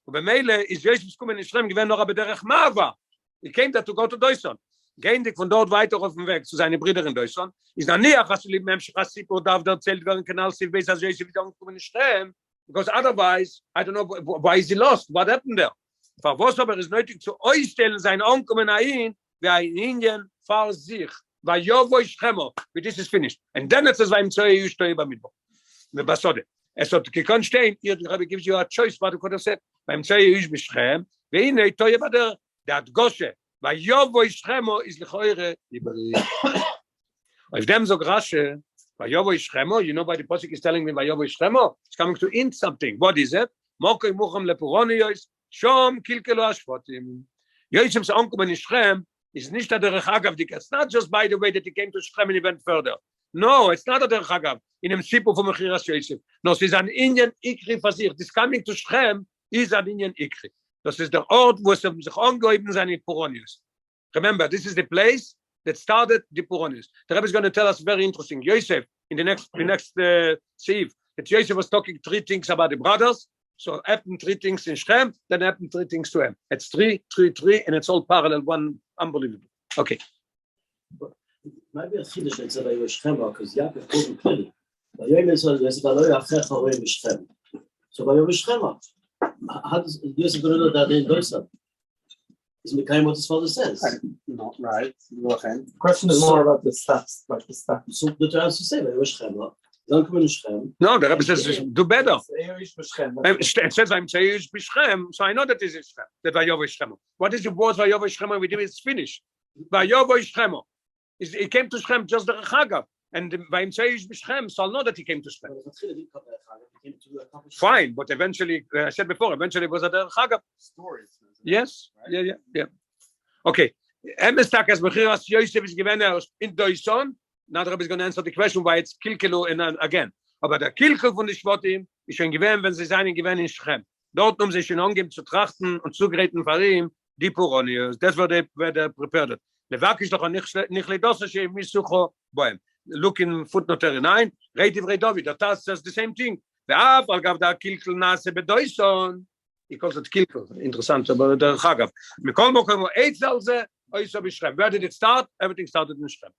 Und bei Meile ist Yosef kommen in Shechem gewesen noch aber derech Mava. He came there to go to Doison. Gehen dich von dort weiter auf dem Weg zu seinen Brüdern in Doison. Ist dann nie hast du lieb Mensch Rassip oder darf erzählt werden Kanal sie weiß dass Yosef wieder kommen in Shechem because otherwise I don't know why is he lost. What happened there? Für was aber ist nötig zu euch stellen sein Ankommen ein wie ein Indien für sich. Vayeishev. This is finished. And then it says Vayimtzeyu ish to'eh b'midbar. B'basode. So Kikon Stein, here the Rebbe gives you a choice what you could have said. Vayimtzeyu ish b'Shechem. Ve'inei to'eh b'der. That Goshe. Vayeishev is l'choire ibari. If them zog Rashi, Vayeishev, you know why the Posik is telling me Vayeishev? It's coming to end something. What is it? Mokei mucham lepuroniyos. Shom kilkelu ashvatim. Yosef's ankommen in Shechem is nicht a derech agav. It's not just by the way that he came to Shechem and he went further. No, it's not a derech agav. In dem Sipu from Chiras Yosef. No, it's an Indian ikri for sich. This coming to Shechem is an Indian ikri. Das ist der Ort, wo sie sich angeheben sind in Puronius. Remember, this is the place that started the Puronius. The Rebbe is going to tell us very interesting. Yosef, in the next Siv, that Yosef was talking 3 things about the brothers. So happened 3 things in Shem, then happened 3 things to him. It's 3, and it's all parallel, one unbelievable. Okay. Maybe a Chiddush that said Vayeishev, because Yaakov told him clearly. Vayeishev says, Vayeishev. So Vayeishev, how does Yosef going to know that in Deutschland? Is Mikhaim what his father says? No, right. The question is more about the stats, like the stats. So the Torah has to say Vayeishev. Don't come in Shem. No, the Rebbe says do better. It says I'm Seish B'Shem, so I know that is Shem. That Vayeishev. What is the word Vayeishev? We did it's finished. Vayeishev. He came to Shem just the Chagav, and by Seish B'Shem, so I'll know that he came to Shem. Fine, but eventually, I said before, eventually it was at the Chagav. stories. Yes, right? Yeah. Okay. Emestakas Bechiras Yosef is given in Doison. Now the Rebbe is going to answer the question why it's Kilkelu and again. Aber der Kilkel von den Schwotim ist schon gewähnt, wenn sie seinen gewähnt in Schem. Dort sie schon angeben zu trachten und zugeräten von ihm, die Puronius. Das wird der prepared. Levakisch doch nicht ledosse, she misucho boem. Look in footnote 39, Reitiv David, that says the same thing. ואף על גב der Kilkel nase bedoison. He calls it Kilkel. Interessant, aber der Chagav. מכל מקום הוא עץ על זה, oiso b'Shem. Where did it start? Everything started in Shem.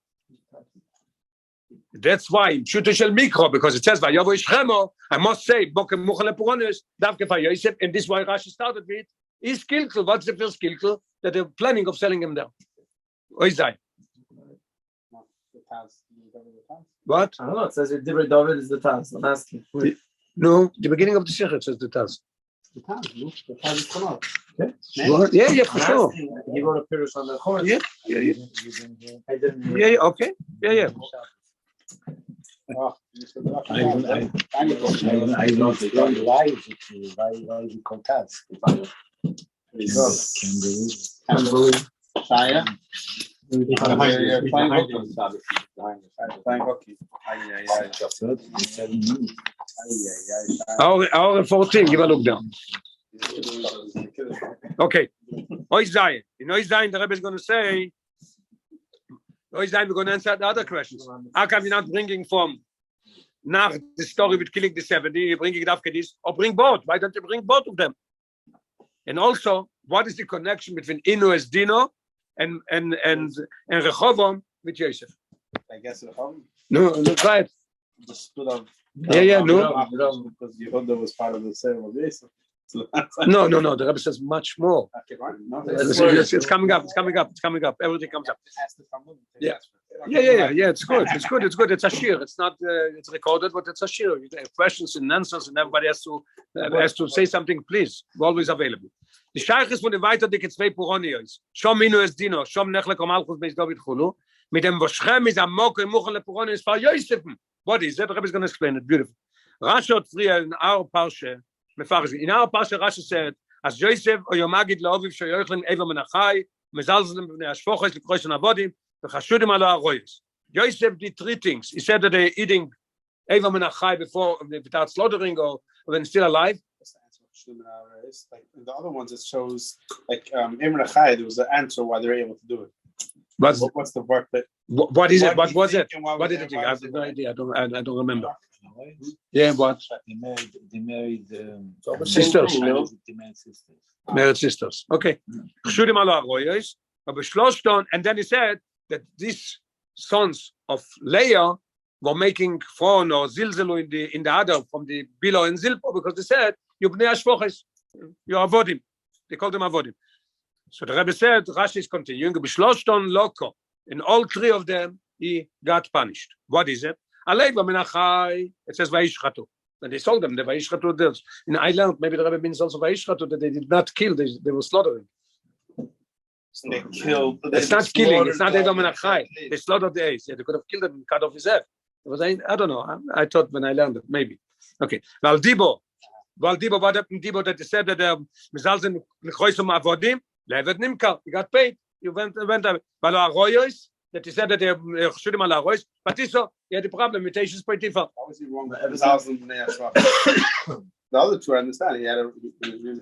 That's why Shutashel Mikro, because it says Vayeishev, I must say, Bokem Muchale Puronius, Davke Vayeishev, and this is why Rashi started with, is Kilkel. What's the first Kilkel? That they're planning of selling him there. Oizai. What? I don't know, it says Divrei David is the Taz. I'm asking. No, the beginning of the Sicha says the Taz. The Taz is come out. Yeah, for sure. He wrote a Pirush on the horse. Yeah. I didn't. Yeah, okay. Yeah. I don't why is it called Taz? Can't believe. Shaya? Hour 14, give a look down. Okay. Oizai. You know, Oizai, the Rebbe is going to say, Oizai, we're going to answer the other questions. How come you're not bringing from nach the story with killing the 70, you're bringing it after this, or bring both? Why don't you bring both of them? And also, what is the connection between Inu as Dino and Rehoboam with Yosef? I guess Rehoboam? No, look right. The stood of no. Because Yehuda was part of the sale of Yosef. So No. The Rebbe says much more. It's coming up. Everything comes up. Yeah. It's good. It's a shir. It's not. It's recorded, but it's a shir. Questions and answers, and everybody has to say something. Please, we're always available. The Shaykh is von der weiter dicke 2 Puronios. Shom Minu es Dino, Shom Nechlek Malchus Beis David Chulu. Mit dem Voschem is a Mok and Muchel Puronios for Yosef. What is that? The Rebbe is going to explain it. Beautiful. Rashi früher in our Parsha, in our Parsha, Rashi said, as Yosef or Yomagid La'oviv Shoyochlim Eva Menachai, Mezalzelim B'nei Ashfoches L'Kroish Avodim, V'chashudim Ala Aroyos. Yosef did 3 things. He said that they're eating Eva Menachai before, without slaughtering or when still alive. Like in the other ones, it shows like Imre Chai, there was an answer why they're able to do it. What's the work that? What is it? What was it? What did it think? I have no idea. I don't remember. Yeah, what? They married sisters. Married sisters. Okay. And then he said that these sons of Leah were making fun or zilzelu in the other from the Bilo and Zilpo because they said you bnei ashfoches, you avodim. They called them avodim. So the Rebbe said, Rashi is continuing, b'shloshton loko. In all 3 of them, he got punished. What is it? Aleiva menachai. It says Vayeishchatu. When they sold them, the Vayeishchatu. In Ireland, maybe the Rebbe means also Vayeishchatu that they did not kill; they were slaughtering. They killed. It's not killing. It's not Eva menachai. They slaughtered the ace. Yeah, they could have killed him and cut off his head. It was I don't know. I thought when I learned it, maybe. Okay. Valdibo, what happened? Dibo that they said that Mizalzen L'choisum Avodim. Levet Nimkar, he got paid. You went Valo Arroyos, that he said that they shoot him al Arroyos, but he had a problem with Tashis Poitifa. How was he wrong? That the other two I understand. He had a.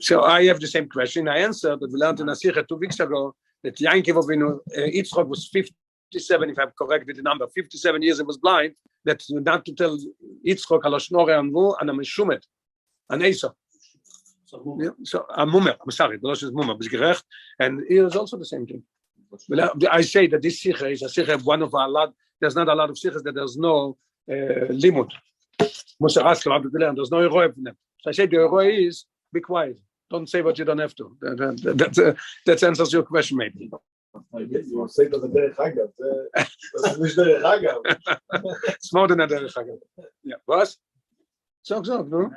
So I have the same question. I answered that we learned in Sicha 2 weeks ago that Yankov Avinu, Yitzchak was 57, if I've corrected the number, 57 years he was blind. That's not to tell Yitzchak Aloshnore and Vu and a Meshumet, an Esau. So a Mumer, I'm sorry, the Losh is Mumer, but gerecht, and he was also the same thing. I say that this Sicha is a Sicha, one of a lot. There's not a lot of Sichas that there's no limud. There's no Eroi from them. So I say the Eroi is be quiet. Don't say what you don't have to. That answers your question, maybe. You say that the Derech Hagav. That's not Derech Hagav. It's more than a Derech Hagav. Yeah. What? So, no?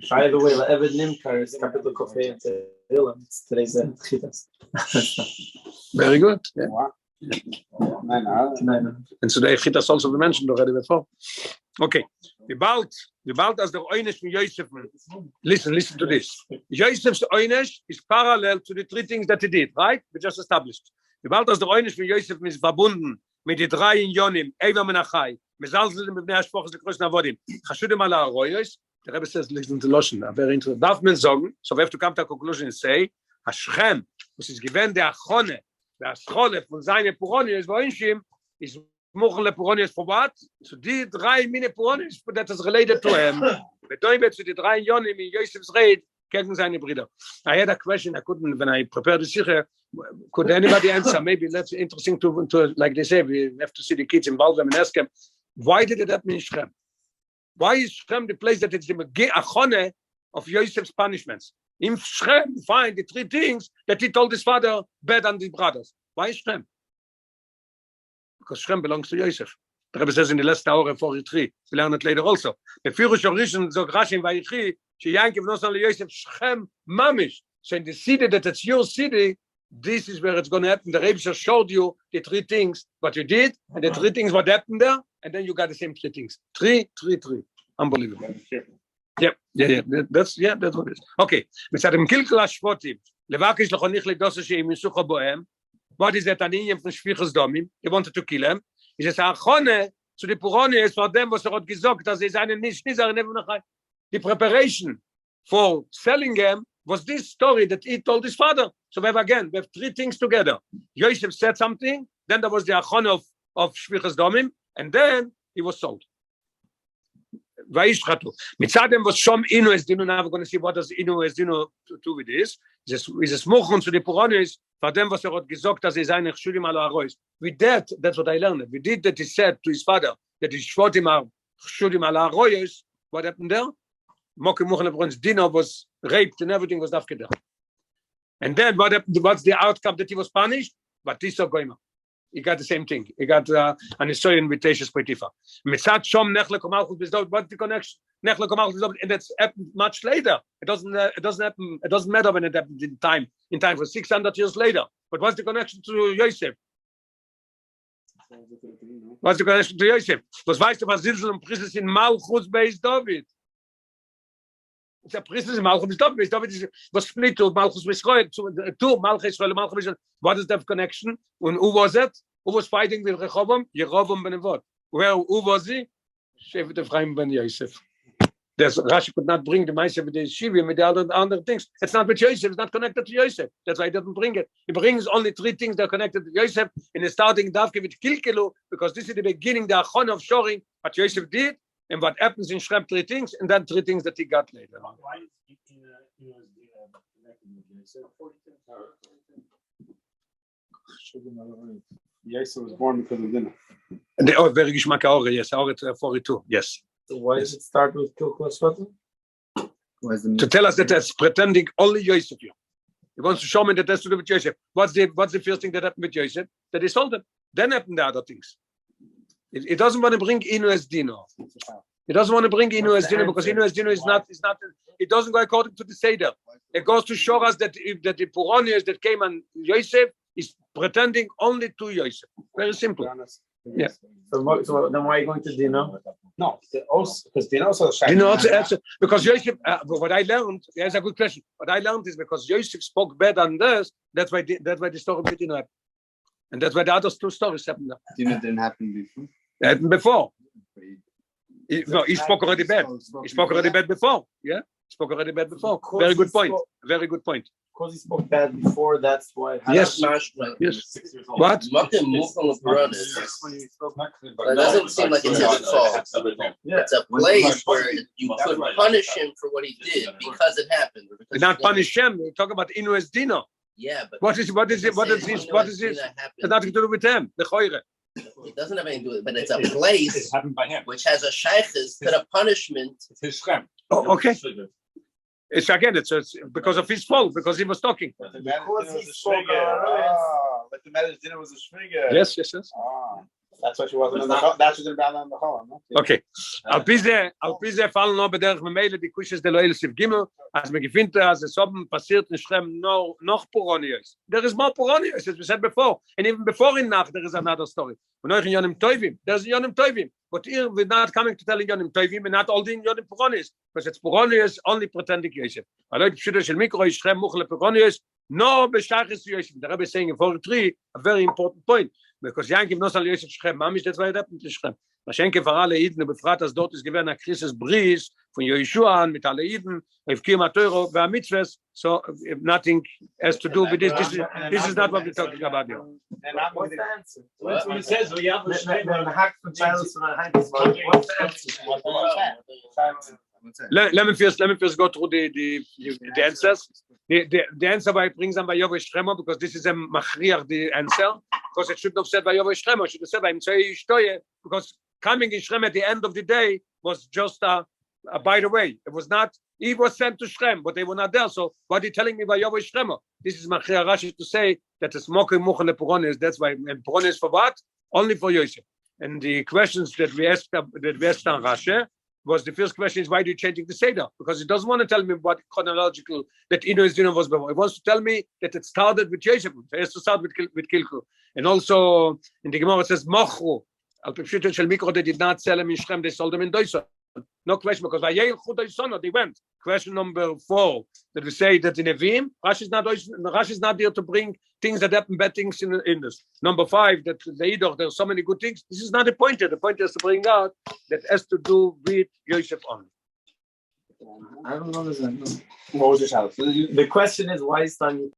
By the way, Eved Nimkar is capital Kofei and Tehillim. It's today's Chitas. Very good. Yeah. Wow. And today Chitas also we mentioned already before. Okay. About as the Oynesh from Yosef. Listen to this. Yosef's Oynesh is parallel to the three things that he did, right? We just established. About as the Oynesh from Yosef is verbunden mit den drei Inyonim, Eva Menachai, Mezalzel mit Bnei Hashpoch the Kroshna Avodim. Chashudim ala Aroyos. The Rebbe says, listen to Loshen, very interesting. Darf man sagen, so we have to come to a conclusion and say, Hashem, which is given the Achone, the Aschole von seine Puronius, Voinshim, is Mochen le Puronius for what? So die drei Mine Puronius, that is related to him. Betäubet zu die drei Inyonim in Yosef's Red, gegen seine Brüder. I had a question, I couldn't, when I prepared the Sicha, could anybody answer? Maybe that's interesting to like they say, we have to see the kids involved them and ask them, why did it happen in Shem? Why is Shem the place that it's the Achone of Yosef's punishments? In Shem, you find the three things that he told his father bad on the brothers. Why is Shem? Because Shem belongs to Yosef. The Rebbe says in the last hour of 43. We learn it later also. The Führer Shorishon Zog Rashi in Vayechi, she Yankiv Nosan Le Yosef Shem Mamish. So in the city that it's your city, this is where it's going to happen. The Rebbe showed you the three things what you did, and the three things what happened there, and then you got the same three things. Three. Unbelievable. Yeah. That's what it is. Okay. Mitzadem Kilkel Hashvotim. Levakish Lechonich Ledosa Sheim Yisucha Bohem. What is that? An Indian from Shvichos Domim. He wanted to kill him. He says, Achone to the Puronius for them was hat gesagt, dass sie seinen nicht Nizar. The preparation for selling him was this story that he told his father. So we have three things together. Yosef said something, then there was the Achon of Shvichos Domim, and then he was sold. Vayeishev. Mitzadem was Shom Inu Esdinu. Now we're going to see what does Inu Esdinu do with this. Is a smochon to the Puranis. For them was hat gesagt, dass seine Schulim ala Arois. With that, that's what I learned. We did that he said to his father that his Shvotim are Shulim ala Arois. What happened there? Dino was raped and everything was after. And then what happened? What's the outcome that he was punished? But this Goima. He got the same thing. He got an Israeli invitation for Tifa. What's the connection? And that's happened much later. It doesn't happen. It doesn't matter when it happened in time for 600 years later. But what's the connection to Yosef? What's the connection to Yosef? Was weißt du, was Silsel und Prisses in Malchus Beis David? It's a Prisses in Malchus Beis David. David was split to Malchus Beis to Malchus Beis. What is that connection? And who was it? Who was fighting with Rehoboam? Yeroboam ben Nevat. Who was he? Shevet Ephraim ben Yosef. There's Rashi could not bring the Ma'aseh with the Shivim with the other things. It's not with Yosef. It's not connected to Yosef. That's why he doesn't bring it. He brings only three things that are connected to Yosef in the starting Davke with Kilkelu, because this is the beginning, the Achon of showing what Yosef did and what happens in Shrem, three things, and then three things that he got later. Why is Yosef was born because of dinner. Very Gishmak Aore, yes, Aore 42, yes. So why does it start with Kilkul Hashvotim? To tell us that that's pretending only Yosef. He wants to show me that that's to do with Yosef. What's the first thing that happened with Yosef? That he sold him. Then happened the other things. It doesn't want to bring Inu as Dino. He doesn't want to bring Inu as Dino because Inu as Dino is not. It doesn't go according to the Seder. It goes to show us that the Puronius that came on Yosef is pretending only to Yosef. Very simple. Yeah. So then why are you going to Dino? No, because Dino also answer because Yosef. What I learned, that's a good question. What I learned is because Yosef spoke bad on this. That's why the story with Dino happened, and that's why the other two stories happened. Dino didn't happen before. It happened before. He spoke already bad. He spoke already bad before. Yeah. Spoke already bad before. Very good point. Very good point. Because he spoke bad before, that's why. Yes. Yes. 6 years old. What? Nothing move from the Puranas. It doesn't seem like it's his fault. It's a place where you could punish him for what he did because it happened. We not punish him. We talk about Inu es Dino. Yeah, but What is this? It's nothing to do with them. The choire. it doesn't have anything to do with it, but it's a place happened by him. which has a shaykhis to the punishment. It's his shrem. Oh, okay. It's because of his fault, because he was talking. Because he spoke But the marriage dinner was a shvinger. Yes. That's why she wasn't in the that's what's about on the hall. Okay. Al Pise fallen noch bederch memele die kushes de loel sif gimel as me gefindt as es oben passiert in Schrem noch Poronius. There is more Poronius as we said before, and even before in Nacht there is another story. Und euch in Yonim Tovim, there's Yonim Tovim, but here we're not coming to telling Yonim Tovim and not all the Yonim Poronius, because it's Poronius only pretending Yosef. Alot pshudo shel mikro Schrem muchle Poronius no beshachis Yosef. The Rebbe is saying in 43 a very important point. Because Yankiv knows al Yosef Shechem, Mamish, that's why it happened to Shechem. Mashenke for alle Iden, befragt, as dort ist gewähnt a Krisis Bries von Yeshua an mit alle Iden, Evkim HaTeuro, và Mitzvahs, so nothing has to do with this. This is not what we're talking about here. What's the answer? That's what he says. We have the hack for child. What's the answer? Let me first go through the answers. The answer why it brings on by Yovesh Shremo, because this is a machriach the answer, because it shouldn't have said by Yovesh Shremo, it should have said by Imtzei, because coming in Shrem at the end of the day was just a by the way. It was not, he was sent to Shrem, but they were not there. So what are you telling me by Yovesh Shremo? This is machriach Rashi to say that the smoking muchel Puronis, that's why, and Puronis for what? Only for Yosef. And the questions that we asked on Rashi was the first question is why are you changing the Seder? Because it doesn't want to tell me what chronological that Inu es Dino was before. It wants to tell me that it started with Yosef. It has to start with Kilku. And also in the Gemara it says Mochru. Al Pipshuto Shel Mikro, they did not sell him in Shrem, they sold him in Doison. No question, because they went. Question number 4, that we say that in Evim, Rashi is not there to bring things that happen, bad things in this. Number 5, that there's so many good things. This is not the point. The point is to bring out that has to do with Yosef only. I don't understand. What was your challenge? The question is why is Tanya